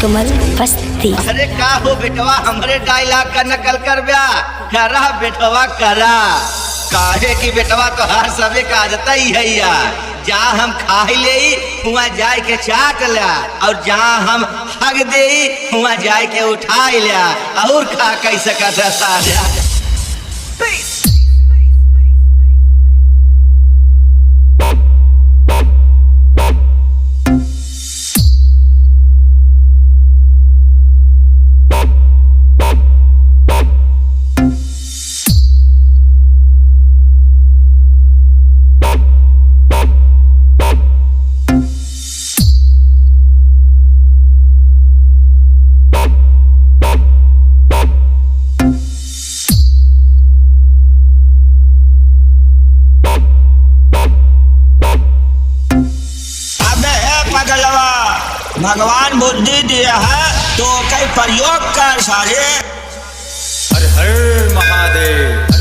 कमल बस्ती। अरे का हो बेटवा हमरे डायलॉग का नकल कर ब्या करा बेटवा करा काहे की बेटवा तो हर सबे का आदत ही है या जहाँ हम खा ले वहाँ जाए के चाट ला और जहाँ हम हग दे वहाँ जाए के उठा लिया और खा कैसे कर भगवान बुद्धि दिया है तो कई प्रयोग कर सारे। हर हर महादेव।